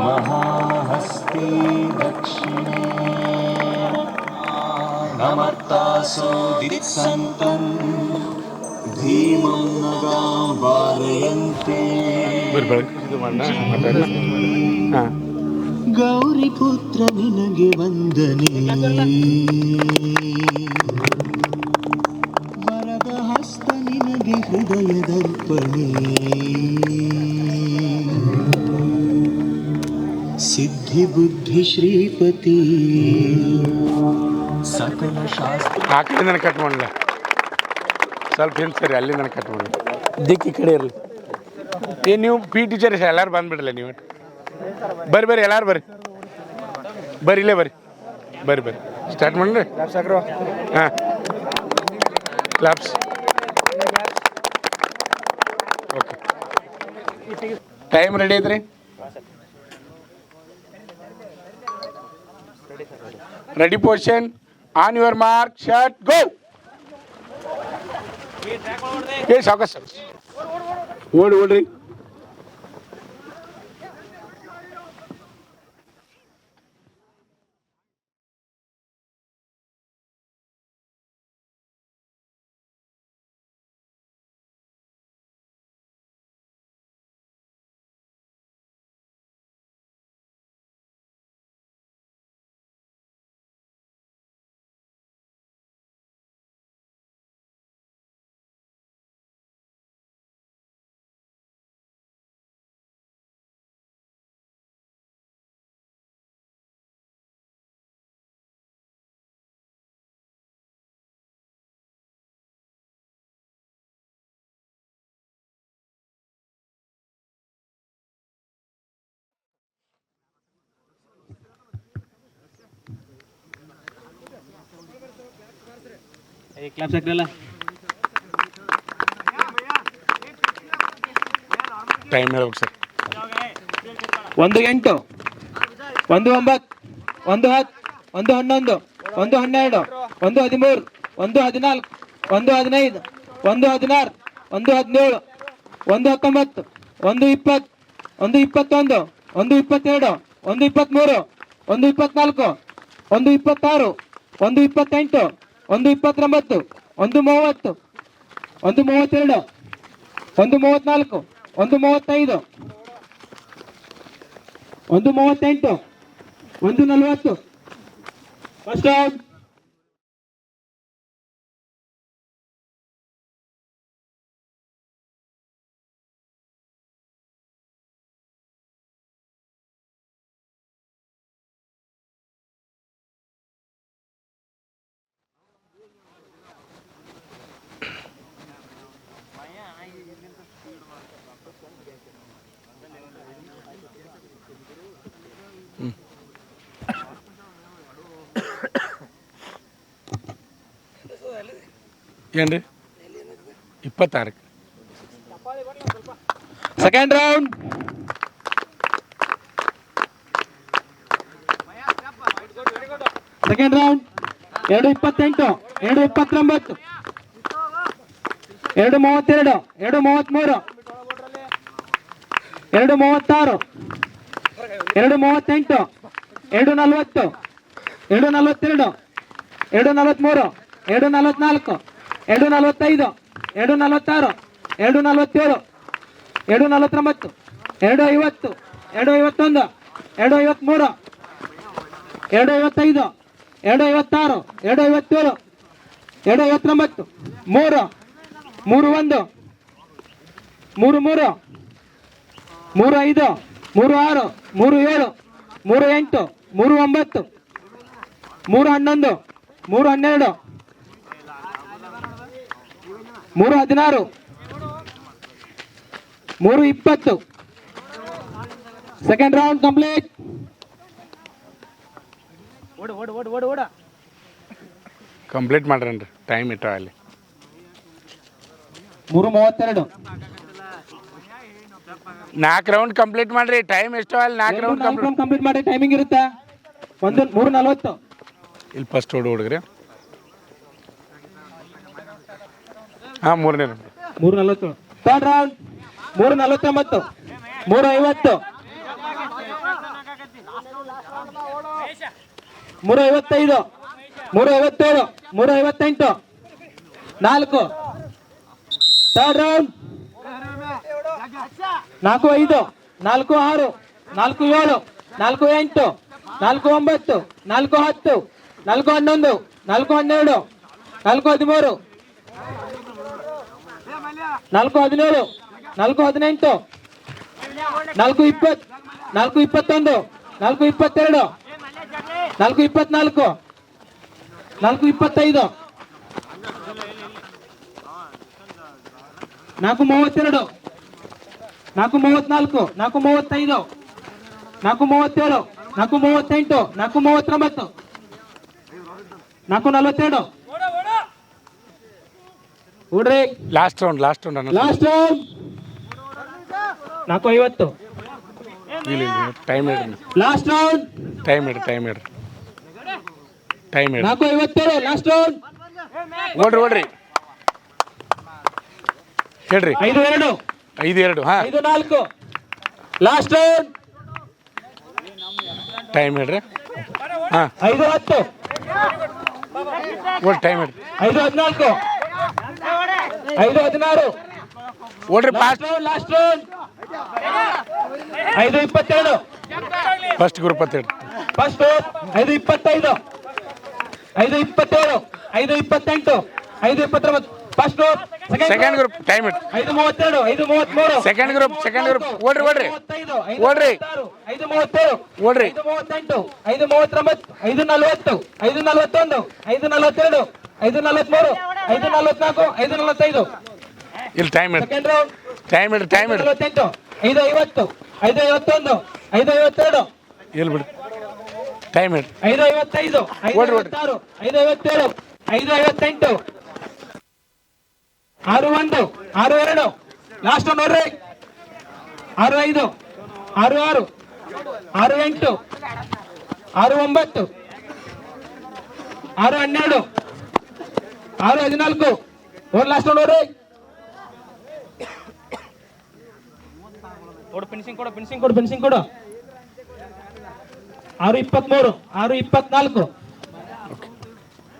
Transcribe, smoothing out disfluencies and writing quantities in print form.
महाहस्ती दक्षिणे नमर्तासोदित्सन्तं धीमं नगां वारयन्ते गौरीपुत्र निनगे ವಂದನೆ ವರದ ಹಸ್ತ ನಿನಗೆ ಹೃದಯದರ್ಪಣೆ ಸಿದ್ಧಿ ಬುದ್ಧಿ ಶ್ರೀಪತಿ ಸಕಲ ಶಾಸ್ತ್ರ ಆ ಕಡೆ ನನಗೆ ಕಟ್ ಮಾಡಲ್ಲ ಸ್ವಲ್ಪ ಹಿಂದೆ ಸರಿ ಅಲ್ಲಿ ನನಗೆ ಕಟ್ ಮಾಡಲ್ಲ ದಿಕ್ಕಿ ಕಡೆ ಇರಲಿ ನೀವು ಪಿ ಟೀಚರ್ಸ್ ಎಲ್ಲರೂ ಬಂದುಬಿಡಲ್ಲ ನೀವು ಬರ್ರಿ ಬರ್ರಿ ಎಲ್ಲರೂ ಬರ್ರಿ ಬರ್ರಿ ಇಲ್ಲೇ ಬರ್ರಿ ಬರ್ರಿ ಬರ್ರಿ ಸ್ಟಾರ್ಟ್ ಮಾಡ್ರಿ ಹಾಂ ಕ್ಲಾಪ್ಸ್ ಓಕೆ ಟೈಮ್ ರೆಡಿ ಐತ್ರಿ ready position on your mark set go ಏ ಸಾವಕಾಶ ಓಡ್ರಿ ಕ್ಲಾಪ್ಸ್ ಹಾಕ್ರಲ್ಲ ಟೈಮ್ ಹೇಳ್ಬೇಕು ಸರ್ 1 8 1 9 1 10 1 11 1 12 1 13 1 14 1 15 1 16 1 17 1 19 1 20 1 21 1 22 1 23 1 24 1 26 1 28 1 29 1 30 1 32 1 34 1 35 1 38 1 40 ಫಸ್ಟ್ ಔಟ್ ಏನು ರೀ 26 second round second round 2:28 2:29 2:32 2:33 2:36 2:38 2:40 2:42 2:43 2:44 2:45 2:46 2:47 2:49 2:50 2:51 2:53 2:55 2:56 2:57 2:59 3 3-1 3-3 3-5 3-6 3-7 3-8 3-9 3-11 3-12 3-16 3-20 second round complete complete ಮಾಡ್ರನ್ರಿ ಟೈಮ್ ಇಟ್ಟ ಅಲ್ಲಿ 3:32 4 ರೌಂಡ್ ಕಂಪ್ಲೀಟ್ ಮಾಡ್ರಿ ಟೈಮ್ ಎಷ್ಟು ಅಲ್ಲಿ 4 ರೌಂಡ್ ಕಂಪ್ಲೀಟ್ ಮಾಡಿ ಟೈಮಿಂಗ್ ಇರುತ್ತೆ 3:40. ಇಲ್ಲಿ ಫಸ್ಟ್ ಹುಡುಗ್ರಿ ಹಾಂ ಮೂರನೇ 3:40. Third round 3:49. 3:50. 3:55. 3:57. 3:58. 4. Third round 4:05. 4:06. 4:07. 4:08. 4:09. 4:10. 4:11. 4:12. 4:13. 4:17. 4:18. 4:20. 4:21. 4:22. 4:24. 4:25. 4:32. 4:34. 4:35. 4:37. 4:38. 4:39. 4:42. ಹುಡ್ರಿ last round last round 4:50. ಇಲ್ಲ ಟೈಮ್ ಇಡ್ರಿ ಲಾಸ್ಟ್ ರೌಂಡ್ ಟೈಮ್ ಇಡ್ರಿ 4:57. ಲಾಸ್ಟ್ ರೌಂಡ್ ಓಡ್ರಿ ಹೇಳ್ರಿ 5:2. 5-2 ಹಾಂ 5:4. ಲಾಸ್ಟ್ ರೌಂಡ್ ಟೈಮ್ ಹೇಳ್ರಿ ಹಾಂ 5:10. ಓಡಿ ಟೈಮ್ ಹೇಳ್ರಿ 5:14. 5:16. ಓಡ್ರಿ fast last round 5:22. First group ಅಂತ ಹೇಳ್ರಿ first 5:25. 5:27. 5:28. 5:29. First second group time ಇಡ್ರಿ 5:32. 5:33. ಸೆಕೆಂಡ್ ಗ್ರೂಪ್ ಓಡ್ರಿ 5:35. ಓಡ್ರಿ 5:37. ಓಡ್ರಿ 5:38. 5:39. 5:40. 5:41. 5:42. 5:43. 5:44. 5:45. ಇಲ್ಲಿ ಟೈಮ್ ಇಡ್ರಿ ಸೆಕೆಂಡ್ ರೌಂಡ್ ಟೈಮ್ ಇಡ್ರಿ 5:48. 5:50. 5:51. 5:52. ಇಲ್ಲಿ ಬಿಡ್ರಿ ಟೈಮ್ ಇಡ್ರಿ 5:55. 5:56. 5:57. 5:58. 6:1. 6:2. ಲಾಸ್ಟ್ ನೋಡ್ರಿ 6:5. 6:6. 6:8. 6:9. 6:12. 6:14. ಲಾಸ್ಟ್ ನೋಡ್ರಿ ಫಿನಿಶಿಂಗ್ ಕೊಡು 6:23. 6:24.